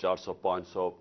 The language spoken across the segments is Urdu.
400-500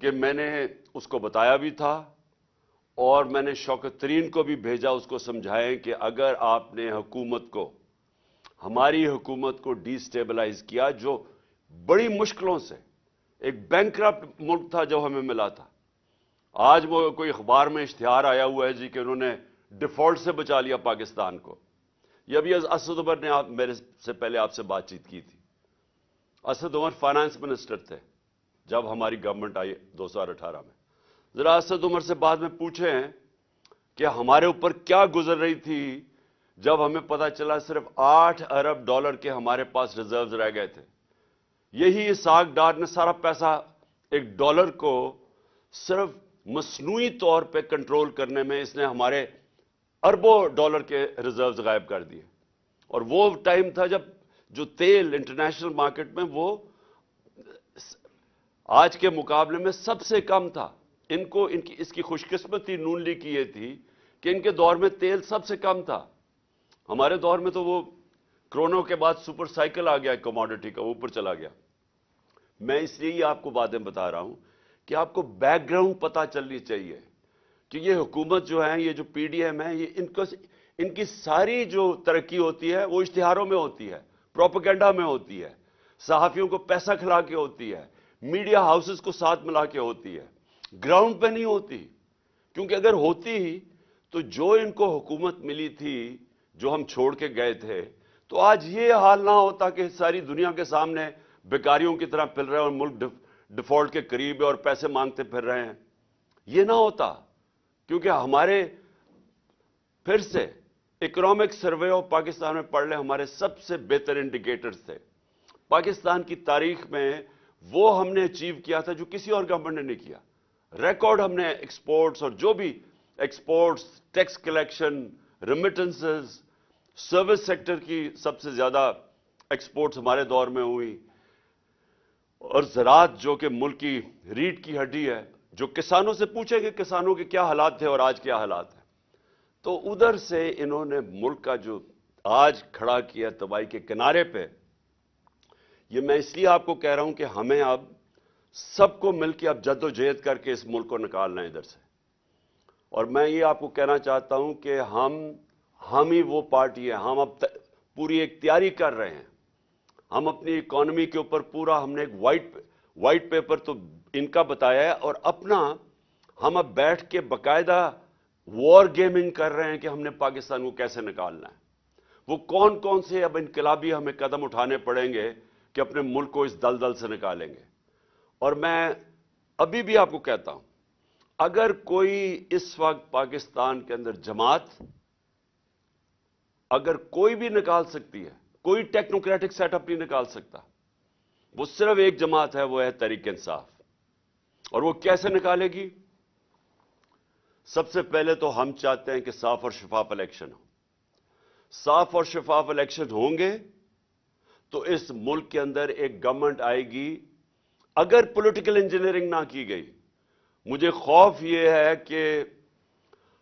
کہ میں نے اس کو بتایا بھی تھا اور میں نے شوکت ترین کو بھی بھیجا اس کو سمجھائیں کہ اگر آپ نے حکومت کو، ہماری حکومت کو ڈی سٹیبلائز کیا، جو بڑی مشکلوں سے ایک بینکرپٹ ملک تھا جو ہمیں ملا تھا، آج وہ کوئی اخبار میں اشتہار آیا ہوا ہے جی کہ انہوں نے ڈیفالٹ سے بچا لیا پاکستان کو. یہ ابھی اسد عمر نے میرے سے پہلے آپ سے بات چیت کی تھی. اسد عمر فائنانس منسٹر تھے جب ہماری گورنمنٹ آئی 2018 میں. ذرا اسد عمر سے بعد میں پوچھیں کہ ہمارے اوپر کیا گزر رہی تھی جب ہمیں پتا چلا صرف $8 ارب کے ہمارے پاس ریزروز رہ گئے تھے. یہی اسحاق ڈار نے سارا پیسہ $1 کو صرف مصنوعی طور پہ کنٹرول کرنے میں اس نے ہمارے اربوں ڈالر کے ریزروز غائب کر دیے. اور وہ ٹائم تھا جب جو تیل انٹرنیشنل مارکیٹ میں وہ آج کے مقابلے میں سب سے کم تھا. اس کی خوش قسمتی نون لیگ کی یہ تھی کہ ان کے دور میں تیل سب سے کم تھا. ہمارے دور میں تو وہ کرونا کے بعد سپر سائیکل آ گیا کموڈٹی کا، اوپر چلا گیا. میں اس لیے آپ کو باتیں بتا رہا ہوں کہ آپ کو بیک گراؤنڈ پتا چلنی چاہیے کہ یہ حکومت جو ہے، یہ جو پی ڈی ایم ہے، یہ ان کی ساری جو ترقی ہوتی ہے وہ اشتہاروں میں ہوتی ہے، پروپیگنڈا میں ہوتی ہے، صحافیوں کو پیسہ کھلا کے ہوتی ہے، میڈیا ہاؤسز کو ساتھ ملا کے ہوتی ہے، گراؤنڈ پہ نہیں ہوتی. کیونکہ اگر ہوتی ہی تو جو ان کو حکومت ملی تھی، جو ہم چھوڑ کے گئے تھے، تو آج یہ حال نہ ہوتا کہ ساری دنیا کے سامنے بیکاریوں کی طرح پھر رہے ہیں اور ملک ڈیفالٹ کے قریب ہے اور پیسے مانگتے پھر رہے ہیں. یہ نہ ہوتا. کیونکہ ہمارے پھر سے اکنامک سروے آف پاکستان میں پڑھ لیں، ہمارے سب سے بہتر انڈیکیٹرز تھے. پاکستان کی تاریخ میں وہ ہم نے اچیو کیا تھا جو کسی اور گورنمنٹ نے نہیں کیا. ریکارڈ ہم نے ایکسپورٹس اور جو بھی exports, tax collection, remittances, service sector کی سب سے زیادہ ایکسپورٹس ہمارے دور میں ہوئی. اور زراعت جو کہ ملک کی ریڑھ کی ہڈی ہے، جو کسانوں سے پوچھے کہ کسانوں کے کیا حالات تھے اور آج کیا حالات ہیں، تو ادھر سے انہوں نے ملک کا جو آج کھڑا کیا تباہی کے کنارے پہ. یہ میں اس لیے آپ کو کہہ رہا ہوں کہ ہمیں اب سب کو مل کے اب جد و جہد کر کے اس ملک کو نکالنا ہے ادھر سے. اور میں یہ آپ کو کہنا چاہتا ہوں کہ ہم ہی وہ پارٹی ہے. ہم اب پوری ایک تیاری کر رہے ہیں. ہم اپنی اکانومی کے اوپر پورا ہم نے ایک وائٹ پیپر تو ان کا بتایا ہے، اور اپنا ہم اب بیٹھ کے باقاعدہ وار گیمنگ کر رہے ہیں کہ ہم نے پاکستان کو کیسے نکالنا ہے. وہ کون کون سے اب انقلابی ہمیں قدم اٹھانے پڑیں گے کہ اپنے ملک کو اس دلدل سے نکالیں گے. اور میں ابھی بھی آپ کو کہتا ہوں، اگر کوئی اس وقت پاکستان کے اندر جماعت اگر کوئی بھی نکال سکتی ہے، کوئی ٹیکنوکریٹک سیٹ اپ نہیں نکال سکتا. وہ صرف ایک جماعت ہے، وہ ہے تحریک انصاف. اور وہ کیسے نکالے گی؟ سب سے پہلے تو ہم چاہتے ہیں کہ صاف اور شفاف الیکشن ہو. صاف اور شفاف الیکشن ہوں گے تو اس ملک کے اندر ایک گورنمنٹ آئے گی. اگر پولیٹیکل انجینئرنگ نہ کی گئی، مجھے خوف یہ ہے کہ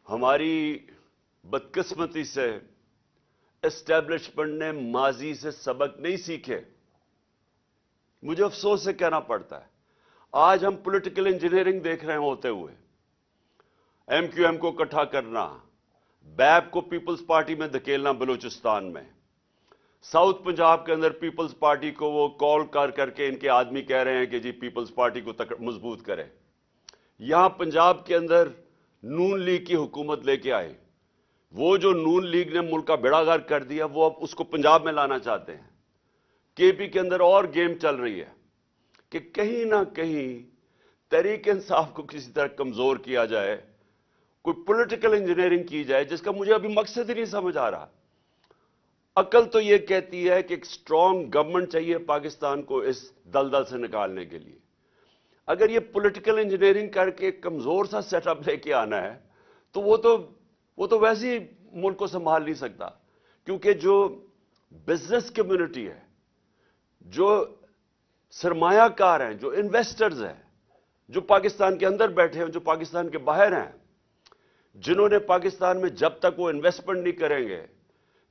ہماری بدقسمتی سے اسٹیبلشمنٹ نے ماضی سے سبق نہیں سیکھے. مجھے افسوس سے کہنا پڑتا ہے، آج ہم پولیٹیکل انجینئرنگ دیکھ رہے ہیں ہوتے ہوئے. ایم کیو ایم کو اکٹھا کرنا، بیپ کو پیپلز پارٹی میں دھکیلنا بلوچستان میں، ساؤتھ پنجاب کے اندر پیپلز پارٹی کو وہ کال کر کے ان کے آدمی کہہ رہے ہیں کہ جی پیپلز پارٹی کو مضبوط کرے. یہاں پنجاب کے اندر نون لیگ کی حکومت لے کے آئے. وہ جو نون لیگ نے ملک کا بیڑا غرق کر دیا، وہ اب اس کو پنجاب میں لانا چاہتے ہیں. کے پی کے اندر اور گیم چل رہی ہے کہ کہیں نہ کہیں تحریک انصاف کو کسی طرح کمزور کیا جائے، کوئی پولیٹیکل انجینئرنگ کی جائے جس کا مجھے ابھی مقصد ہی نہیں سمجھ آ رہا. عقل تو یہ کہتی ہے کہ ایک سٹرونگ گورنمنٹ چاہیے پاکستان کو اس دلدل سے نکالنے کے لیے. اگر یہ پولیٹیکل انجینئرنگ کر کے کمزور سا سیٹ اپ لے کے آنا ہے تو وہ تو ویسے ہی ملک کو سنبھال نہیں سکتا. کیونکہ جو بزنس کمیونٹی ہے، جو سرمایہ کار ہیں، جو انویسٹرز ہیں، جو پاکستان کے اندر بیٹھے ہیں، جو پاکستان کے باہر ہیں، جنہوں نے پاکستان میں جب تک وہ انویسٹمنٹ نہیں کریں گے،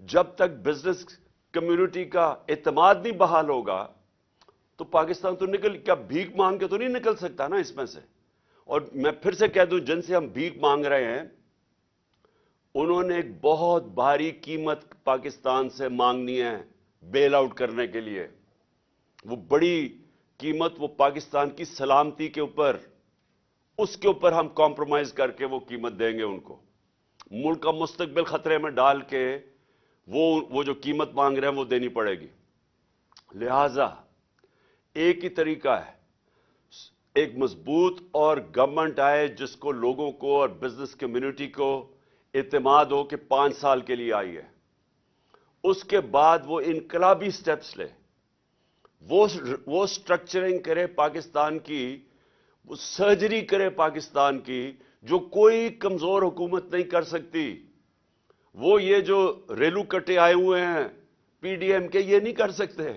جب تک بزنس کمیونٹی کا اعتماد نہیں بحال ہوگا، تو پاکستان تو کیا بھیک مانگ کے تو نہیں نکل سکتا نا اس میں سے. اور میں پھر سے کہہ دوں، جن سے ہم بھیک مانگ رہے ہیں انہوں نے ایک بہت بھاری قیمت پاکستان سے مانگنی ہے بیل آؤٹ کرنے کے لیے. وہ بڑی قیمت وہ پاکستان کی سلامتی کے اوپر، اس کے اوپر ہم کمپرومائز کر کے وہ قیمت دیں گے ان کو. ملک کا مستقبل خطرے میں ڈال کے وہ جو قیمت مانگ رہے ہیں وہ دینی پڑے گی. لہذا ایک ہی طریقہ ہے، ایک مضبوط اور گورنمنٹ آئے جس کو لوگوں کو اور بزنس کمیونٹی کو اعتماد ہو کہ 5 سال کے لیے آئی ہے. اس کے بعد وہ انقلابی سٹیپس لے، وہ سٹرکچرنگ کرے پاکستان کی، وہ سرجری کرے پاکستان کی جو کوئی کمزور حکومت نہیں کر سکتی. وہ یہ جو ریلو کٹے آئے ہوئے ہیں پی ڈی ایم کے، یہ نہیں کر سکتے.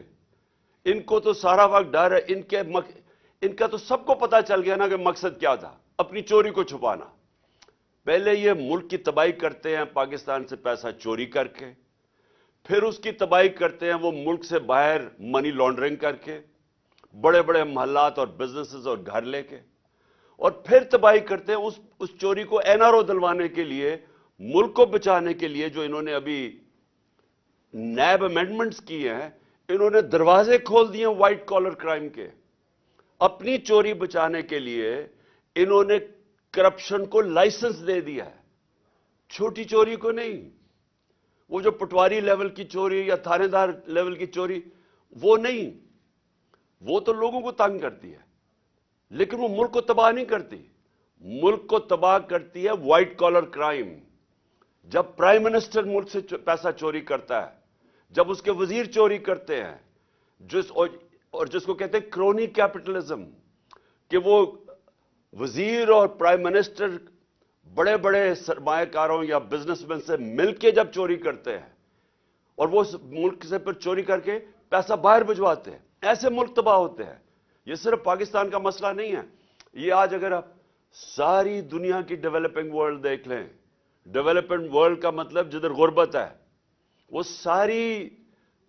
ان کو تو سارا وقت ڈر ہے. ان کا تو سب کو پتا چل گیا نا کہ مقصد کیا تھا، اپنی چوری کو چھپانا. پہلے یہ ملک کی تباہی کرتے ہیں پاکستان سے پیسہ چوری کر کے، پھر اس کی تباہی کرتے ہیں وہ ملک سے باہر منی لانڈرنگ کر کے، بڑے بڑے محلات اور بزنسز اور گھر لے کے، اور پھر تباہی کرتے ہیں اس چوری کو این آر او دلوانے کے لیے، ملک کو بچانے کے لیے. جو انہوں نے ابھی نیب امینڈمنٹس کی ہیں، انہوں نے دروازے کھول دیے وائٹ کالر کرائم کے. اپنی چوری بچانے کے لیے انہوں نے کرپشن کو لائسنس دے دیا ہے، چھوٹی چوری کو نہیں. وہ جو پٹواری لیول کی چوری یا تھانے دار لیول کی چوری وہ نہیں، وہ تو لوگوں کو تنگ کرتی ہے، لیکن وہ ملک کو تباہ نہیں کرتی. ملک کو تباہ کرتی ہے وائٹ کالر کرائم. جب پرائم منسٹر ملک سے پیسہ چوری کرتا ہے، جب اس کے وزیر چوری کرتے ہیں، جس کو کہتے ہیں کرونی کیپٹلزم، کہ وہ وزیر اور پرائم منسٹر بڑے بڑے سرمایہ کاروں یا بزنس مین سے مل کے جب چوری کرتے ہیں اور وہ ملک سے پھر چوری کر کے پیسہ باہر بھجواتے ہیں، ایسے ملک تباہ ہوتے ہیں. یہ صرف پاکستان کا مسئلہ نہیں ہے. یہ آج اگر آپ ساری دنیا کی ڈیولپنگ ورلڈ دیکھ لیں، ڈیولپنگ ورلڈ کا مطلب جدھر غربت ہے، وہ ساری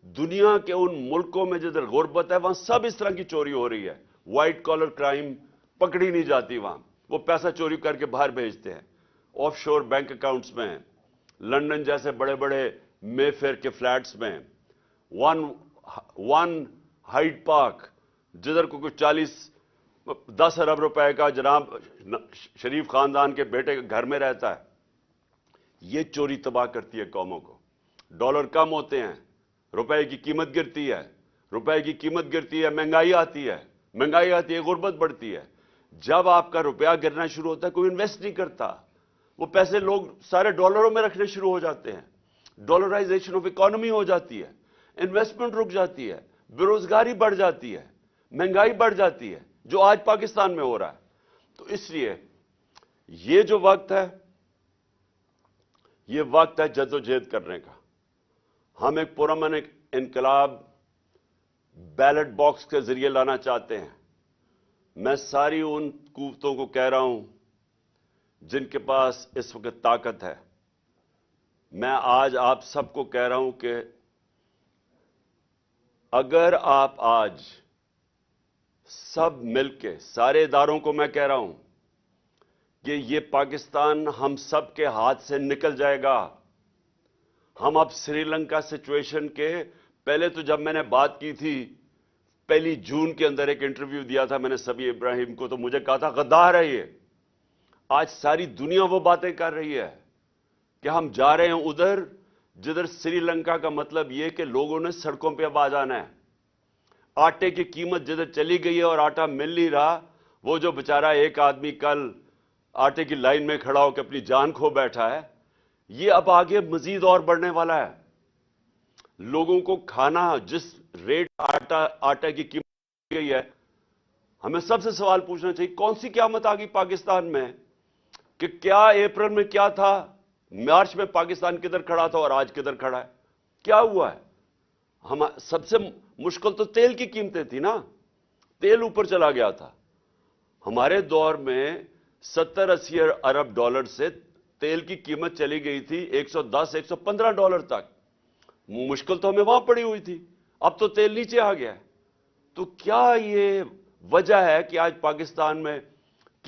دنیا کے ان ملکوں میں جدھر غربت ہے وہاں سب اس طرح کی چوری ہو رہی ہے. وائٹ کالر کرائم پکڑی نہیں جاتی وہاں، وہ پیسہ چوری کر کے باہر بھیجتے ہیں آف شور بینک اکاؤنٹس میں، لندن جیسے بڑے بڑے مے فیئر کے فلیٹس میں، ون ہائیڈ پارک جدھر کو کوئی 10 ارب روپے کا جناب شریف خاندان کے بیٹے کے گھر میں رہتا ہے. یہ چوری تباہ کرتی ہے قوموں کو. ڈالر کم ہوتے ہیں، روپے کی قیمت گرتی ہے، روپے کی قیمت گرتی ہے، مہنگائی آتی ہے، غربت بڑھتی ہے. جب آپ کا روپیہ گرنا شروع ہوتا ہے کوئی انویسٹ نہیں کرتا، وہ پیسے لوگ سارے ڈالروں میں رکھنے شروع ہو جاتے ہیں، ڈالرائزیشن آف اکانومی ہو جاتی ہے، انویسٹمنٹ رک جاتی ہے، بے روزگاری بڑھ جاتی ہے، مہنگائی بڑھ جاتی ہے، جو آج پاکستان میں ہو رہا ہے. تو اس لیے یہ جو وقت ہے، یہ وقت ہے جدوجہد کرنے کا. ہم ایک پرامن انقلاب بیلٹ باکس کے ذریعے لانا چاہتے ہیں. میں ساری ان قوتوں کو کہہ رہا ہوں جن کے پاس اس وقت طاقت ہے، میں آج آپ سب کو کہہ رہا ہوں کہ اگر آپ آج سب مل کے، سارے اداروں کو میں کہہ رہا ہوں کہ یہ پاکستان ہم سب کے ہاتھ سے نکل جائے گا. ہم اب سری لنکا سچویشن کے پہلے تو جب میں نے بات کی تھی 1 جون کے اندر ایک انٹرویو دیا تھا میں نے سبی ابراہیم کو، تو مجھے کہا تھا غدار ہے یہ. آج ساری دنیا وہ باتیں کر رہی ہے کہ ہم جا رہے ہیں ادھر جدھر سری لنکا کا مطلب یہ کہ لوگوں نے سڑکوں پہ اب آ جانا ہے. آٹے کی قیمت جدھر چلی گئی ہے اور آٹا مل نہیں رہا، وہ جو بیچارہ ایک آدمی کل آٹے کی لائن میں کھڑا ہو کے اپنی جان کھو بیٹھا ہے، یہ اب آگے مزید اور بڑھنے والا ہے. لوگوں کو کھانا جس ریٹ آٹا کی قیمت گئی ہے، ہمیں سب سے سوال پوچھنا چاہیے کون سی قیامت آ گئی پاکستان میں؟ کہ کیا اپریل میں کیا تھا، مارچ میں پاکستان کدھر کھڑا تھا اور آج کدھر کھڑا ہے؟ کیا ہوا ہے؟ سب سے مشکل تو تیل کی قیمتیں تھی نا، تیل اوپر چلا گیا تھا. ہمارے دور میں 70-80 ارب ڈالر سے تیل کی قیمت چلی گئی تھی $110-115 تک. مشکل تو ہمیں وہاں پڑی ہوئی تھی، اب تو تیل نیچے آ گیا ہے. تو کیا یہ وجہ ہے کہ آج پاکستان میں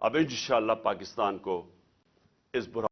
اب انشاءاللہ پاکستان کو اس برا